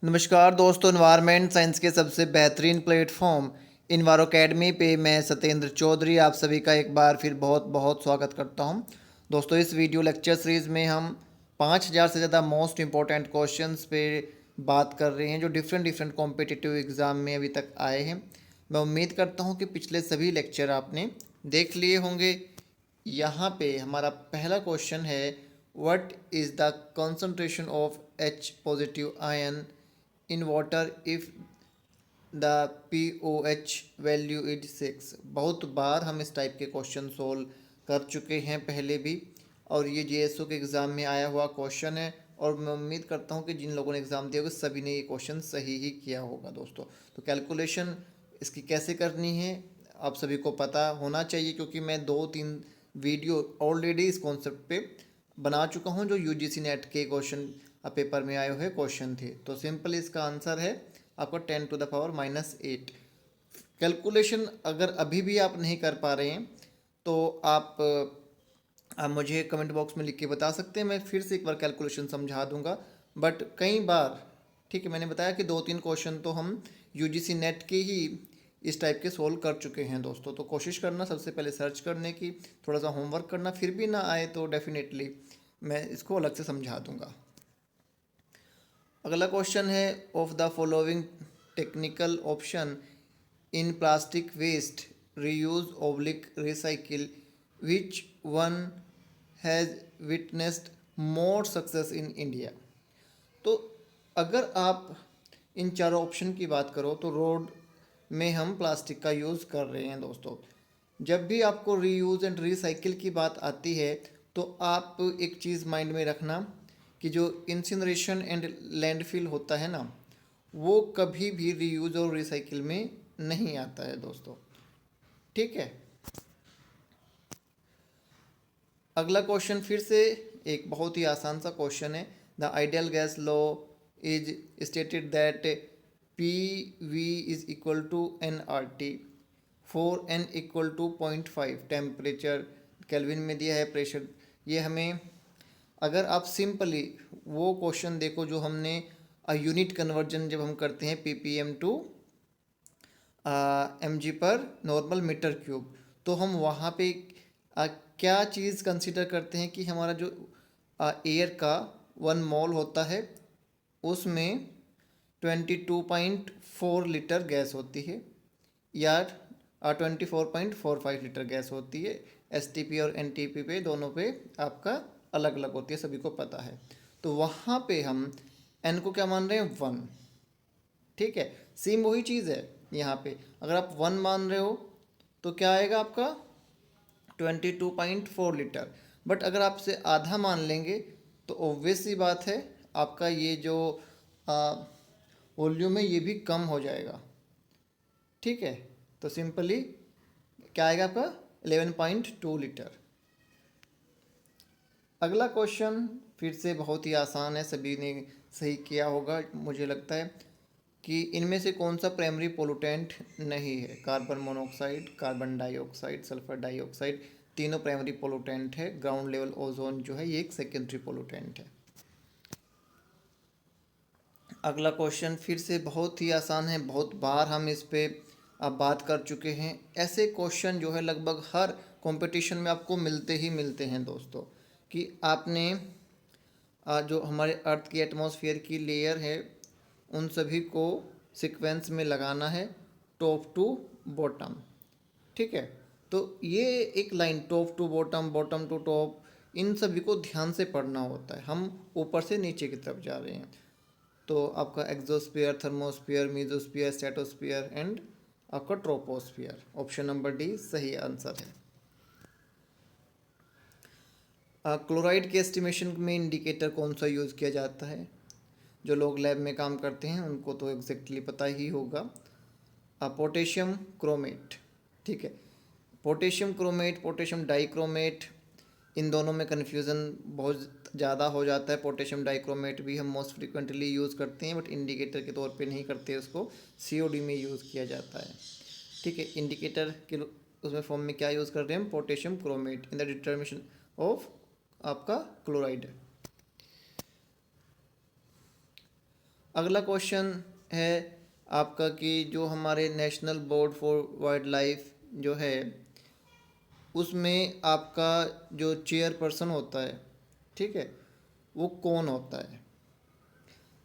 नमस्कार दोस्तों, environment science के सबसे बेहतरीन प्लेटफॉर्म इन्वायरो अकेडमी पे मैं सत्येंद्र चौधरी आप सभी का एक बार फिर बहुत बहुत स्वागत करता हूं। दोस्तों, इस वीडियो लेक्चर सीरीज़ में हम 5000 से ज़्यादा मोस्ट इम्पॉर्टेंट क्वेश्चंस पे बात कर रहे हैं जो डिफरेंट डिफरेंट कॉम्पिटिटिव एग्ज़ाम में अभी तक आए हैं। मैं उम्मीद करता हूँ कि पिछले सभी लेक्चर आपने देख लिए होंगे। यहाँ पे हमारा पहला क्वेश्चन है, what is the concentration of H positive ion in water if the POH value is 6। बहुत बार हम इस टाइप के क्वेश्चन सोल्व कर चुके हैं पहले भी, और ये JSO के एग्ज़ाम में आया हुआ क्वेश्चन है। और मैं उम्मीद करता हूँ कि जिन लोगों ने एग्ज़ाम दिया होगा सभी ने ये क्वेश्चन सही ही किया होगा दोस्तों। तो कैलकुलेशन इसकी कैसे करनी है आप सभी को पता होना चाहिए, क्योंकि मैं 2-3 वीडियो ऑलरेडी इस कॉन्सेप्ट पे बना चुका हूँ जो UGC नेट के क्वेश्चन पेपर में आए हुए क्वेश्चन थे। तो सिंपल इसका आंसर है आपको 10⁻⁻8। कैलकुलेशन अगर अभी भी आप नहीं कर पा रहे हैं तो आप मुझे कमेंट बॉक्स में लिख के बता सकते हैं, मैं फिर से एक बार कैलकुलेशन समझा दूंगा। बट कई बार, ठीक है, मैंने बताया कि 2-3 क्वेश्चन तो हम UGC नेट के ही इस टाइप के सोल्व कर चुके हैं दोस्तों। तो कोशिश करना सबसे पहले सर्च करने की, थोड़ा सा होमवर्क करना, फिर भी ना आए तो डेफिनेटली मैं इसको अलग से समझा दूंगा। अगला क्वेश्चन है, of the following technical option in plastic waste reuse oblique recycle which one has witnessed more success in India. तो अगर आप इन चारों ऑप्शन की बात करो तो रोड में हम प्लास्टिक का यूज़ कर रहे हैं दोस्तों। जब भी आपको रीयूज़ एंड रिसाइकिल की बात आती है तो आप एक चीज़ माइंड में रखना कि जो इंसिनरेशन एंड लैंडफिल होता है ना, वो कभी भी रीयूज़ और रिसाइकिल में नहीं आता है दोस्तों। ठीक है। अगला क्वेश्चन फिर से एक बहुत ही आसान सा क्वेश्चन है। The ideal gas law is stated that PV is equal to nRT for n equal to 0.5। Temperature kelvin में दिया है, प्रेशर ये हमें, अगर आप सिंपली वो क्वेश्चन देखो जो हमने यूनिट कन्वर्जन जब हम करते हैं PPM टू mg पर नॉर्मल मीटर क्यूब, तो हम वहाँ पे क्या चीज़ कंसिडर करते हैं कि हमारा जो एयर का 1 मोल होता है उसमें 22.4 लीटर गैस होती है, या 24.45 लीटर गैस होती है। STP और NTP पे दोनों पे आपका अलग अलग होती है, सभी को पता है। तो वहाँ पे हम n को क्या मान रहे हैं, 1। ठीक है, सेम वही चीज़ है यहाँ पे। अगर आप 1 मान रहे हो तो क्या आएगा आपका 22.4 लीटर। बट अगर आपसे आधा मान लेंगे तो ऑब्वियस सी बात है आपका ये जो वॉल्यूम है ये भी कम हो जाएगा। ठीक है, तो सिंपली क्या आएगा आपका 11.2 लीटर। अगला क्वेश्चन फिर से बहुत ही आसान है, सभी ने सही किया होगा मुझे लगता है कि इनमें से कौन सा प्राइमरी पोलूटेंट नहीं है। Carbon monoxide, carbon dioxide, sulphur dioxide, तीनों प्राइमरी पोलूटेंट है। ग्राउंड लेवल ओजोन जो है ये एक सेकेंडरी पोलूटेंट है। अगला क्वेश्चन फिर से बहुत ही आसान है, बहुत बार हम इस पे अब बात कर चुके हैं। ऐसे क्वेश्चन जो है लगभग हर कंपटीशन में आपको मिलते ही मिलते हैं दोस्तों, कि आपने जो हमारे अर्थ की एटमॉस्फेयर की लेयर है उन सभी को सीक्वेंस में लगाना है, टॉप टू बॉटम। ठीक है, तो ये एक line top to bottom, bottom to top, इन सभी को ध्यान से पढ़ना होता है। हम ऊपर से नीचे की तरफ जा रहे हैं। तो आपका exosphere, thermosphere, mesosphere, stratosphere and आपका ट्रोपोस्फीयर। ऑप्शन नंबर डी सही आंसर है। क्लोराइड के एस्टिमेशन में इंडिकेटर कौन सा यूज़ किया जाता है। जो लोग लैब में काम करते हैं उनको तो एग्जैक्टली पता ही होगा। Potassium chromate. ठीक है, पोटेशियम क्रोमेट, पोटेशियम डाइक्रोमेट, इन दोनों में कन्फ्यूज़न बहुत ज़्यादा हो जाता है। पोटेशियम डाइक्रोमेट भी हम मोस्ट फ्रिक्वेंटली यूज़ करते हैं बट इंडिकेटर के तौर पे नहीं करते, उसको COD में यूज़ किया जाता है। ठीक है, इंडिकेटर के उसमें फॉर्म में क्या यूज़ कर रहे हैं हम, potassium chromate in the determination of आपका क्लोराइड। अगला क्वेश्चन है आपका कि जो हमारे national board for wild life जो है उसमें आपका जो चेयरपर्सन होता है, ठीक है, वो कौन होता है?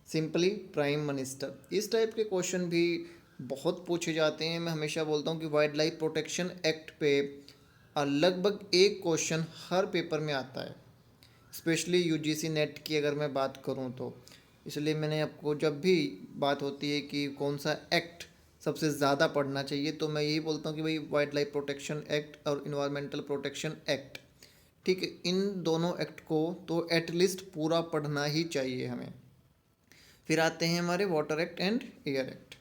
Simply prime minister. इस टाइप के क्वेश्चन भी बहुत पूछे जाते हैं। मैं हमेशा बोलता हूँ कि वाइल्ड लाइफ प्रोटेक्शन एक्ट पे लगभग एक क्वेश्चन हर पेपर में आता है, स्पेशली यूजीसी नेट की अगर मैं बात करूँ तो। इसलिए मैंने आपको जब भी बात होती है कि कौन सा एक्ट सबसे ज़्यादा पढ़ना चाहिए, तो मैं यही बोलता हूँ कि भाई वाइल्ड लाइफ प्रोटेक्शन एक्ट और इन्वायरमेंटल प्रोटेक्शन एक्ट, ठीक है, इन दोनों एक्ट को तो एटलीस्ट पूरा पढ़ना ही चाहिए हमें। फिर आते हैं हमारे water act and air act.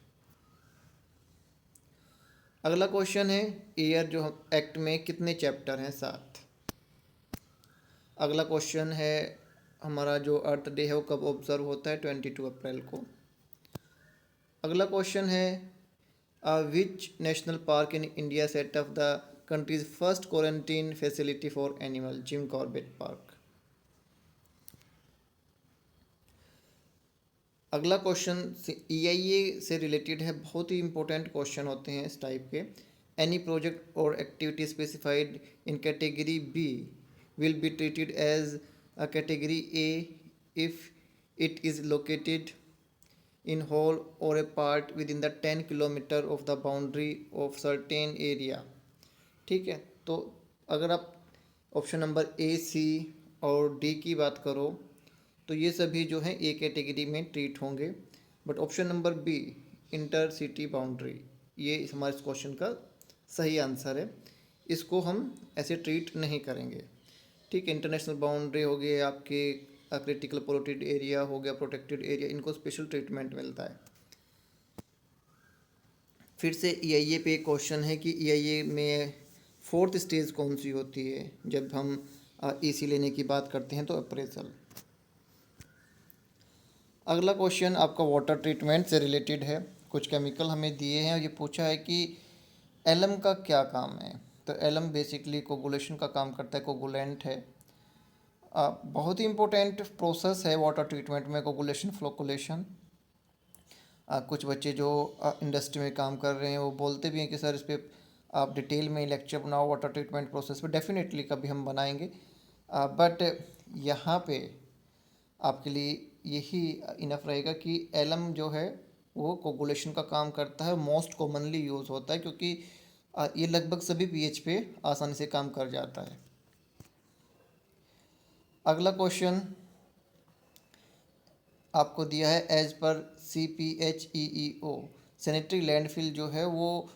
अगला क्वेश्चन है एयर जो एक्ट में कितने चैप्टर हैं? 7। अगला क्वेश्चन है हमारा जो अर्थ डे है वो कब ऑब्जर्व होता है? 22 अप्रैल को। अगला क्वेश्चन है which national park in India set up the countries first quarantine facility for animal? Jim Corbett park. अगला क्वेश्चन EIA से रिलेटेड है, बहुत ही इंपॉर्टेंट क्वेश्चन होते हैं इस टाइप के। Any project or activity specified in category B will be treated as a category A if it is located in whole or a part within the 10 kilometre of the boundary of certain area, ठीक है। तो अगर आप option number A, सी और D की बात करो तो ये सभी जो हैं ए कैटेगरी में ट्रीट होंगे। But option number B, inter city boundary, ये हमारे इस क्वेश्चन का सही आंसर है। इसको हम ऐसे ट्रीट नहीं करेंगे, ठीक है। इंटरनेशनल बाउंड्री हो गई आपके, क्रिटिकल पोल्यूटेड एरिया हो गया, प्रोटेक्टेड एरिया, इनको स्पेशल ट्रीटमेंट मिलता है। फिर से EIA पे एक क्वेश्चन है कि EIA में फोर्थ स्टेज कौन सी होती है जब हम EC लेने की बात करते हैं? तो अप्रेजल। अगला क्वेश्चन आपका वाटर ट्रीटमेंट से रिलेटेड है। कुछ केमिकल हमें दिए हैं और ये पूछा है कि एलम का क्या काम है? तो एलम बेसिकली कोगुलेशन का काम करता है, कोगुलेंट है। बहुत ही इंपॉर्टेंट प्रोसेस है वाटर ट्रीटमेंट में कोगुलेशन, फ्लोकुलेशन। कुछ बच्चे जो इंडस्ट्री में काम कर रहे हैं वो बोलते भी हैं कि सर इस पर आप डिटेल में लेक्चर बनाओ वाटर ट्रीटमेंट प्रोसेस पे। डेफिनेटली कभी हम बनाएंगे, बट यहाँ पे आपके लिए यही इनफ रहेगा कि एलम जो है वो कोगुलेशन का काम करता है, मोस्ट कॉमनली यूज़ होता है क्योंकि ये लगभग सभी पीएच पे आसानी से काम कर जाता है। अगला क्वेश्चन आपको दिया है as per CPHEEO sanitary landfill जो है वो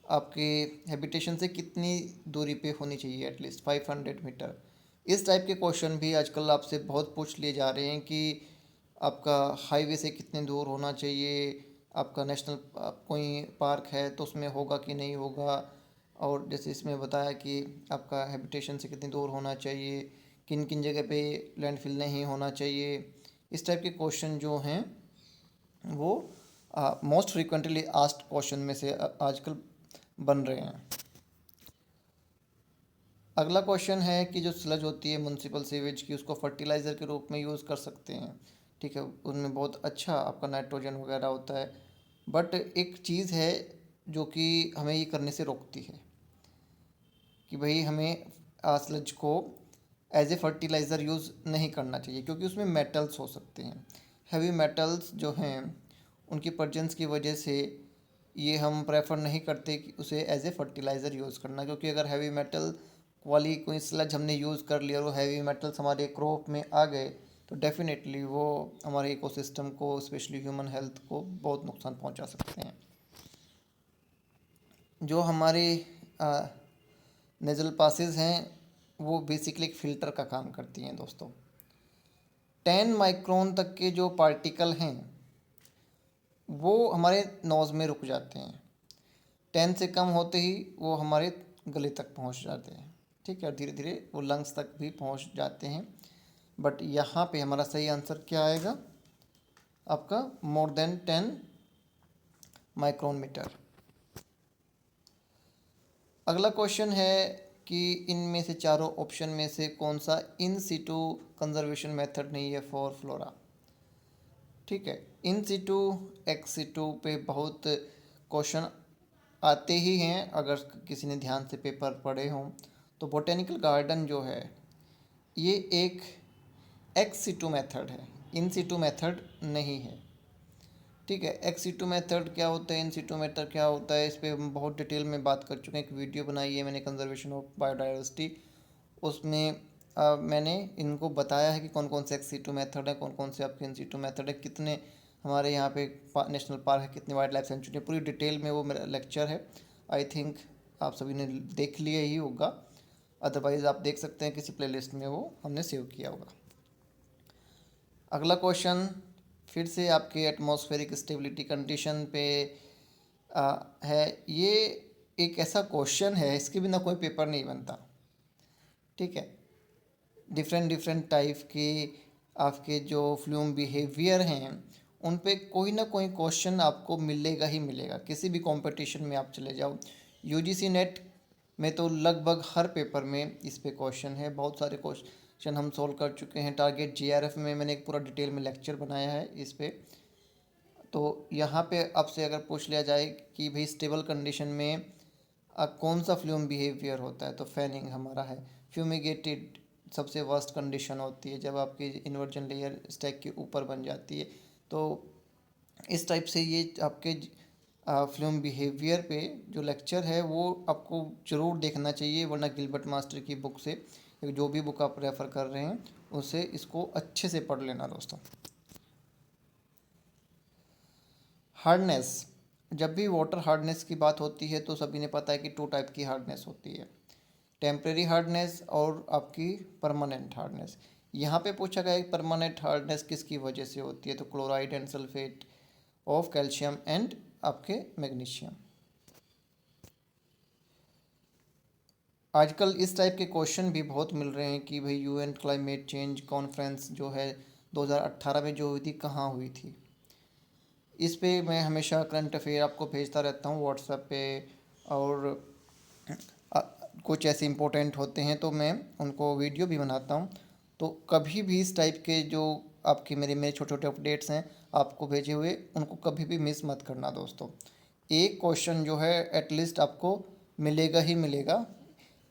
आपके हैबिटेशन से कितनी दूरी पे होनी चाहिए? At least 500 metre. इस टाइप के क्वेश्चन भी आजकल आपसे बहुत पूछ लिए जा रहे हैं कि आपका हाईवे से कितने दूर होना चाहिए, आपका नेशनल कोई पार्क है तो उसमें होगा कि नहीं होगा, और जैसे इसमें बताया कि आपका हैबिटेशन से कितनी दूर होना चाहिए, किन किन जगह पे लैंडफिल नहीं होना चाहिए। इस टाइप के क्वेश्चन जो हैं वो मोस्ट फ्रीक्वेंटली आस्क्ड क्वेश्चन में से आजकल बन रहे हैं। अगला क्वेश्चन है कि जो स्लज होती है म्यूनसिपल सीवेज की, उसको फर्टिलाइज़र के रूप में यूज़ कर सकते हैं, ठीक है। उनमें बहुत अच्छा आपका नाइट्रोजन वगैरह होता है। बट एक चीज़ है जो कि हमें ये करने से रोकती है कि भाई हमें स्लज को एज ए फर्टिलाइज़र यूज़ नहीं करना चाहिए क्योंकि उसमें मेटल्स हो सकते हैं। हैवी मेटल्स जो हैं उनकी प्रेजेंस की वजह से ये हम प्रेफर नहीं करते कि उसे एज ए फर्टिलाइज़र यूज़ करना, क्योंकि अगर हैवी मेटल वाली कोई स्लज हमने यूज़ कर लिया और वो हैवी मेटल्स हमारे क्रॉप में आ गए तो डेफिनेटली वो हमारे इकोसिस्टम को, स्पेशली ह्यूमन हेल्थ को बहुत नुकसान पहुंचा सकते हैं। जो हमारे नेज़ल पासेस हैं वो बेसिकली एक फ़िल्टर का काम करती हैं दोस्तों। 10 माइक्रोन तक के जो पार्टिकल हैं वो हमारे नोज़ में रुक जाते हैं, 10 से कम होते ही वो हमारे गले तक पहुंच जाते हैं, ठीक है, और धीरे धीरे वो लंग्स तक भी पहुंच जाते हैं। बट यहाँ पे हमारा सही आंसर क्या आएगा? आपका मोर देन 10 माइक्रोन मीटर। अगला क्वेश्चन है कि इनमें से चारों ऑप्शन में से कौन सा इन सिटू कंजर्वेशन मेथड नहीं है फॉर फ्लोरा? ठीक है। इन सीटू एक्स सीटू पे बहुत क्वेश्चन आते ही हैं, अगर किसी ने ध्यान से पेपर पढ़े हों तो। बोटेनिकल गार्डन जो है ये एक एक्स सीटू मेथड है, इन सीटू मेथड नहीं है। ठीक है। एक्स सीटू मेथड क्या होता है, इन सीटू मेथड क्या होता है, इस पर हम बहुत डिटेल में बात कर चुके हैं। एक वीडियो बनाई है मैंने, कंजर्वेशन ऑफ बायोडाइवर्सिटी, उसमें मैंने इनको बताया है कि कौन कौन से एक्स सीटू मेथड है, कौन कौन से आपके इन सीटू मेथड है, कितने हमारे यहाँ पे नेशनल पार्क है, कितनी वाइल्ड लाइफ सेंचुरी है, पूरी डिटेल में वो मेरा लेक्चर है। आई थिंक आप सभी ने देख लिया ही होगा, अदरवाइज़ आप देख सकते हैं किसी प्लेलिस्ट में, वो हमने सेव किया होगा। अगला क्वेश्चन फिर से आपके एटमॉस्फेरिक स्टेबिलिटी कंडीशन पे है। ये एक ऐसा क्वेश्चन है, इसके बिना कोई पेपर नहीं बनता। ठीक है। डिफरेंट डिफरेंट टाइप के आपके जो फ्लूम बिहेवियर हैं उन पे कोई ना कोई क्वेश्चन आपको मिलेगा ही मिलेगा, किसी भी कंपटीशन में आप चले जाओ। यूजीसी नेट में तो लगभग हर पेपर में इस पे क्वेश्चन है, बहुत सारे क्वेश्चन हम सोल्व कर चुके हैं। टारगेट जीआरएफ में मैंने एक पूरा डिटेल में लेक्चर बनाया है इस पे। तो यहाँ पे आपसे अगर पूछ लिया जाए कि भाई स्टेबल कंडीशन में कौन सा फ्लूम बिहेवियर होता है, तो फैनिंग हमारा है। फ्यूमिगेटेड सबसे वर्स्ट कंडीशन होती है जब आपकी इन्वर्जन लेयर स्टैक के ऊपर बन जाती है। तो इस टाइप से ये आपके फ्लूम बिहेवियर पे जो लेक्चर है वो आपको ज़रूर देखना चाहिए, वरना गिलबर्ट मास्टर की बुक से, जो भी बुक आप रेफ़र कर रहे हैं उससे इसको अच्छे से पढ़ लेना दोस्तों। हार्डनेस, जब भी वाटर हार्डनेस की बात होती है तो सभी ने पता है कि 2 टाइप की हार्डनेस होती है, टेम्परेरी हार्डनेस और आपकी परमानेंट हार्डनेस। यहाँ पे पूछा गया है परमानेंट हार्डनेस किसकी वजह से होती है, तो chloride and sulphate of calcium and आपके मैग्नीशियम। आजकल इस टाइप के क्वेश्चन भी बहुत मिल रहे हैं कि भाई यूएन क्लाइमेट चेंज कॉन्फ्रेंस जो है 2018 में जो हुई थी, कहाँ हुई थी। इस पे मैं हमेशा करंट अफेयर आपको भेजता रहता हूँ व्हाट्सएप पे, और अ, कुछ ऐसे इंपॉर्टेंट होते हैं तो मैं उनको वीडियो भी बनाता हूँ। तो कभी भी इस टाइप के जो आपके मेरे मेरे छोटे छोटे अपडेट्स हैं आपको भेजे हुए, उनको कभी भी मिस मत करना दोस्तों। एक क्वेश्चन जो है एटलीस्ट आपको मिलेगा ही मिलेगा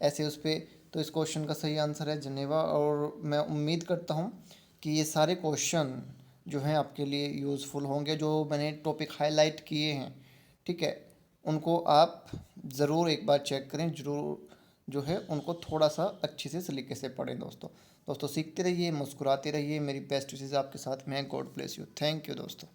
ऐसे उस पर। तो इस क्वेश्चन का सही आंसर है जनेवा, और मैं उम्मीद करता हूँ कि ये सारे क्वेश्चन जो हैं आपके लिए यूज़फुल होंगे, जो मैंने टॉपिक हाईलाइट किए हैं। ठीक है, उनको आप ज़रूर एक बार चेक करें, ज़रूर जो है उनको थोड़ा सा अच्छे से सलीके से पढ़ें दोस्तों। दोस्तों सीखते रहिए, मुस्कुराते रहिए, मेरी बेस्ट विशेज़ आपके साथ में है। God bless you, thank you दोस्तों।